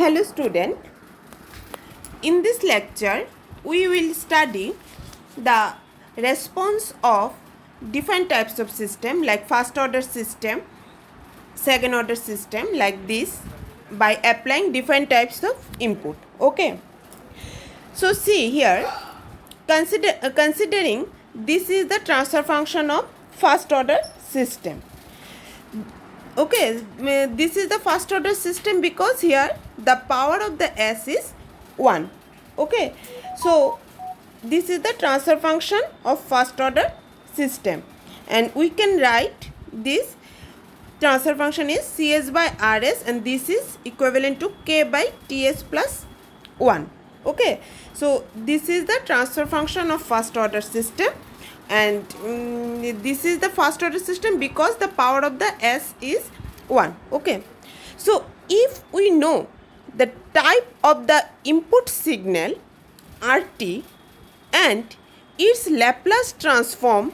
Hello student, in this lecture we will study the response of different types of system like first order system, second order system like this by applying different types of input. Okay. So see here, considering this is the transfer function of first order system. Okay, this is the first order system because here the power of the s is 1. Okay, so this is the transfer function of first order system, and we can write this transfer function is cs by rs, and this is equivalent to k by ts plus 1. Okay, so this is the transfer function of first order system, and this is the first order system because the power of the s is 1. Okay, so if we know the type of the input signal rt and its Laplace transform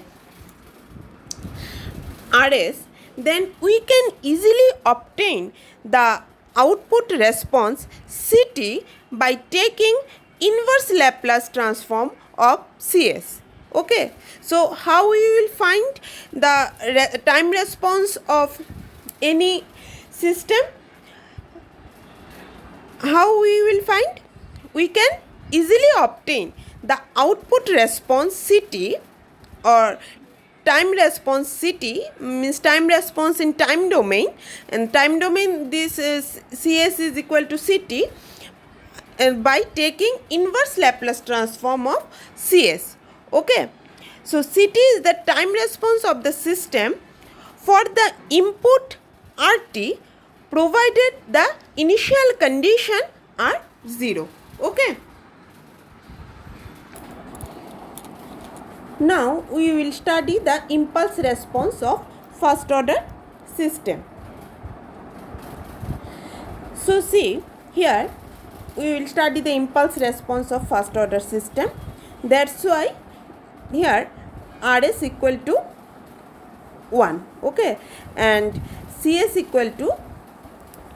rs, then we can easily obtain the output response ct by taking inverse Laplace transform of cs. Okay, so how we will find the time response of any system? How we will find? We can easily obtain the output response ct, or time response ct means time response in time domain, and time domain this is cs is equal to ct, by taking inverse Laplace transform of cs. Okay, so ct is the time response of the system for the input rt provided the initial condition are 0. Okay, now we will study the impulse response of first order system. So see here, we will study the impulse response of first order system. That's why here rs equal to 1. Okay, and cs equal to,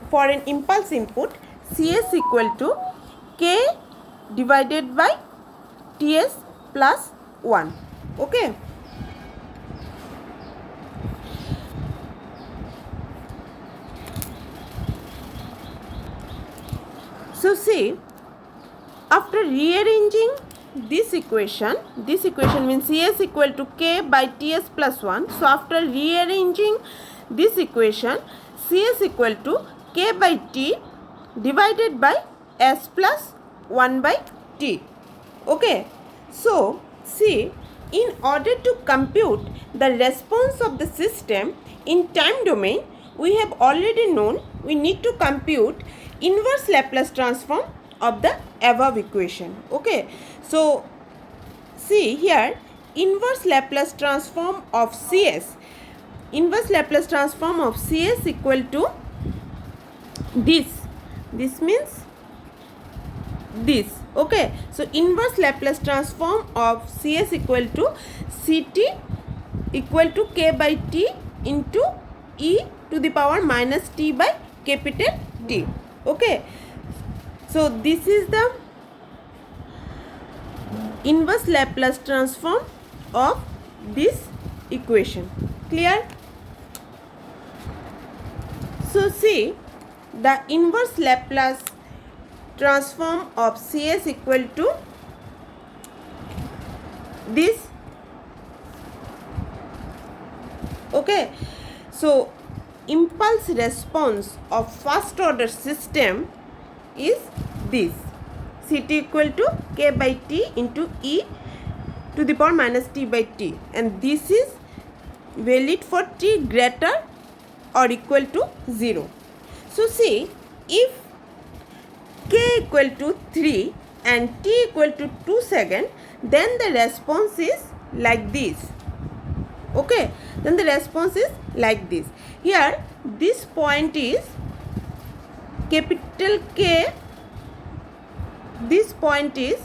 for an impulse input, cs equal to k divided by ts plus 1. Okay, so see, after rearranging this equation means cs equal to k by ts plus 1. So after rearranging this equation, cs equal to k by t divided by s plus 1 by t. Okay, so see, in order to compute the response of the system in time domain, we have already known we need to compute inverse Laplace transform of the above equation. Okay, so see here, inverse Laplace transform of cs, inverse Laplace transform of cs equal to this means this. Okay, so inverse Laplace transform of cs equal to ct equal to k by t into e to the power minus t by capital T. Okay, so this is the inverse Laplace transform of this equation. Clear? So see, the inverse Laplace transform of cs equal to this. Okay, so impulse response of first order system is this, ct equal to k by t into e to the power minus t by t, and this is valid for t greater or equal to 0. So see, if k equal to 3 and t equal to 2 seconds, then the response is like this. Okay, then the response is like this. Here this point is capital K, this point is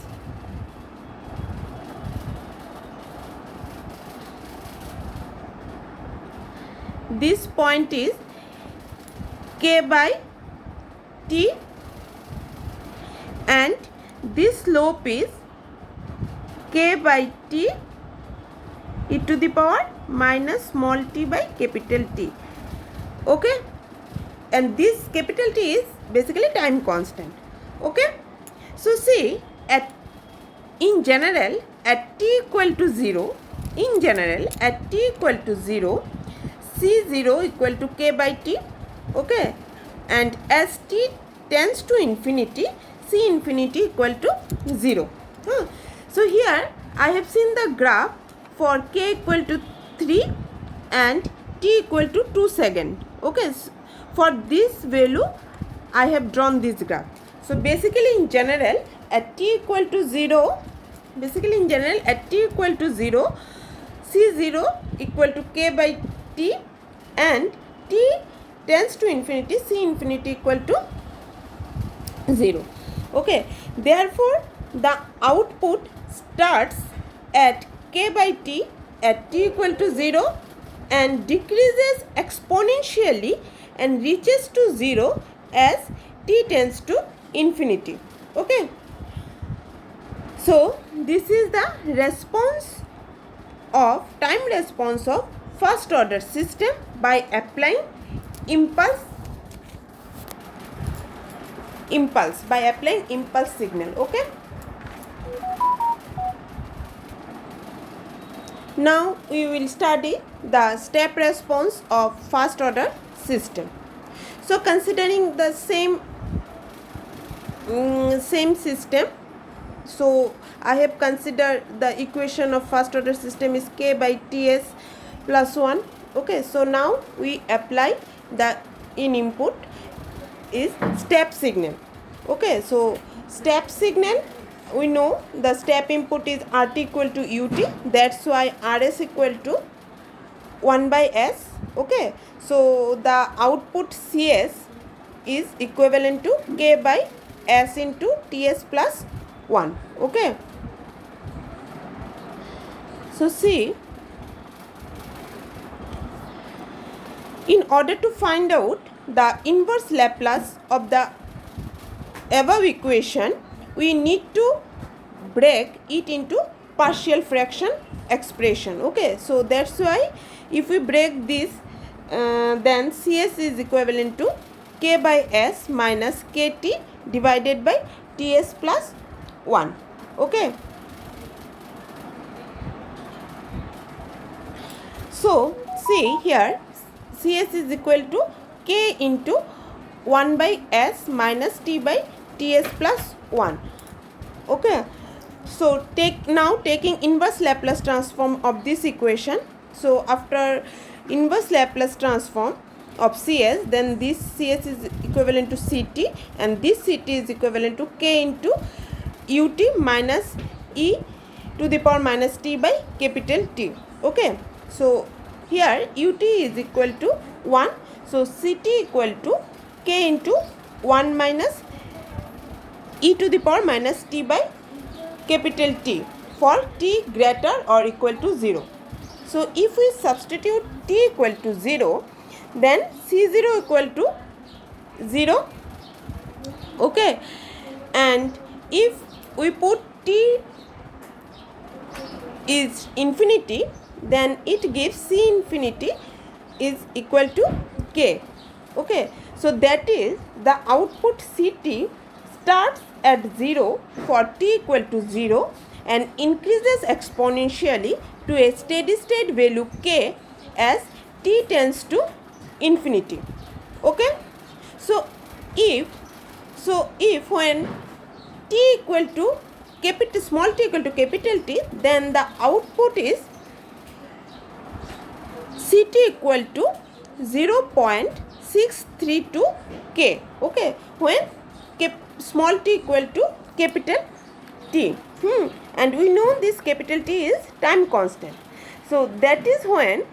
k by t, slope is k by t e to the power minus small t by capital T. Okay, and this capital T is basically time constant. Okay, so see, in general at t equal to 0, in general at t equal to 0, c0 equal to k by t. Okay, and as t tends to infinity, c infinity equal to 0. So here I have seen the graph for k equal to 3 and t equal to 2 second. Okay, so for this value I have drawn this graph. So basically in general at t equal to 0, basically in general at t equal to 0, c0 equal to k by t, and t tends to infinity, c infinity equal to 0. Okay, therefore the output starts at k by t at t equal to 0 and decreases exponentially and reaches to 0 as t tends to infinity. Okay, so this is the response of time response of first order system by applying impulse signal. Okay, now we will study the step response of first order system. So considering the same system, so I have considered the equation of first order system is k by ts plus 1. Okay, so now we apply the input is step signal. Okay, so step signal, we know the step input is rt equal to ut, that's why rs equal to 1 by s. Okay, so the output cs is equivalent to k by s into ts plus 1. Okay, so see, in order to find out the inverse Laplace of the above equation, we need to break it into partial fraction expression. Okay, so that's why if we break this, then cs is equivalent to k by s minus kt divided by ts plus 1. Okay, so see here, cs is equal to k into 1 by s minus t by ts plus 1. Okay, so taking inverse Laplace transform of this equation. So after inverse Laplace transform of cs, then this cs is equivalent to ct and this ct is equivalent to k into ut minus e to the power minus t by capital T. Okay, so here ut is equal to 1, so ct equal to k into 1 minus e to the power minus t by capital T for t greater or equal to 0. So if we substitute t equal to 0, then c0 equal to 0. Okay, and if we put t is infinity, then it gives c infinity is equal to k. Okay, so that is the output ct starts at 0 for t equal to 0 and increases exponentially to a steady state value k as t tends to infinity. Okay, so if when t equal to small t equal to capital T, then the output is ct equal to 0.632 k. Okay, when small t equal to capital T, and we know this capital T is time constant. So that is when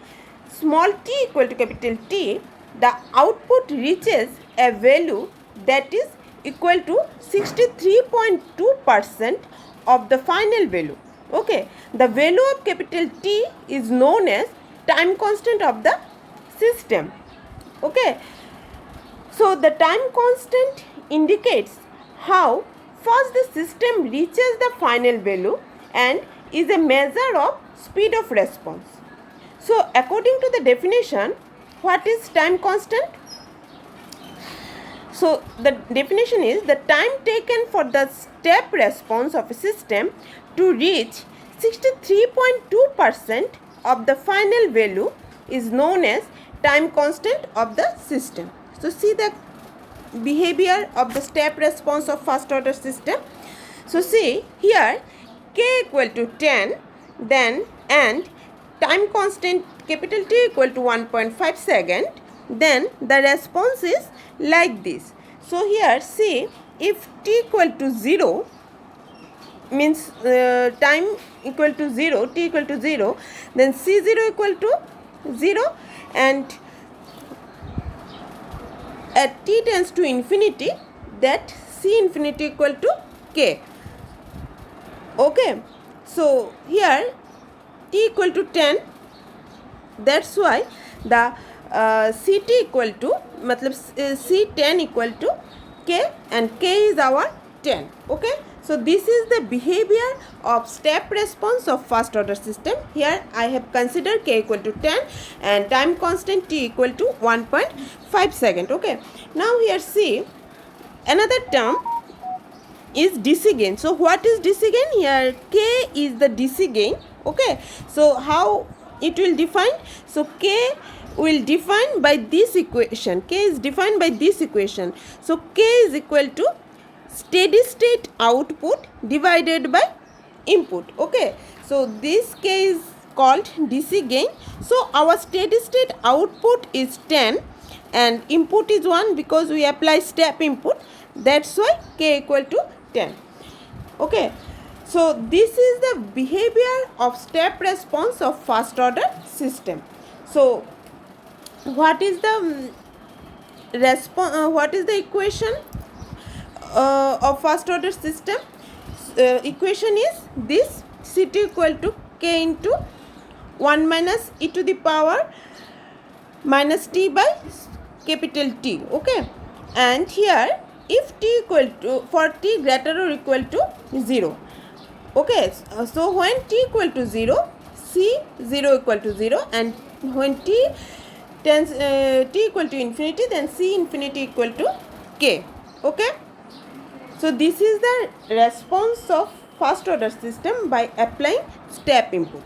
small t equal to capital T, the output reaches a value that is equal to 63.2% of the final value. Okay, the value of capital T is known as time constant of the system. Okay, so the time constant indicates how first the system reaches the final value and is a measure of speed of response. So according to the definition, what is time constant? So the definition is the time taken for the step response of a system to reach 63.2% of the final value is known as time constant of the system. So see the behavior of the step response of first order system. So see here k equal to 10 then and time constant capital T equal to 1.5 second, then the response is like this. So here see, if t equal to 0 means time equal to 0, t equal to 0, then c0 equal to 0 and at t tends to infinity, that c infinity equal to k. Okay, so here t equal to 10, that's why the ct equal to matlab c10 equal to k and k is our 10. Okay, so this is the behavior of step response of first order system. Here I have considered k equal to 10 and time constant t equal to 1.5 second. Okay, now here see another term is DC gain. So what is DC gain? Here k is the DC gain. Okay, so how it will define? So k will define by this equation. K is defined by this equation. So k is equal to steady state output divided by input. Okay, so this k is called DC gain. So our steady state output is 10 and input is 1 because we apply step input, that's why k equal to 10. Okay, so this is the behavior of step response of first order system. So what is the what is the equation of first order system? Equation is this: ct equal to k into 1 minus e to the power minus t by capital T. Okay, and here if t equal to, for t greater or equal to 0. Okay, so when t equal to 0, c0 equal to 0, and when t tends t equal to infinity, then c infinity equal to k. Okay, so this is the response of first order system by applying step input.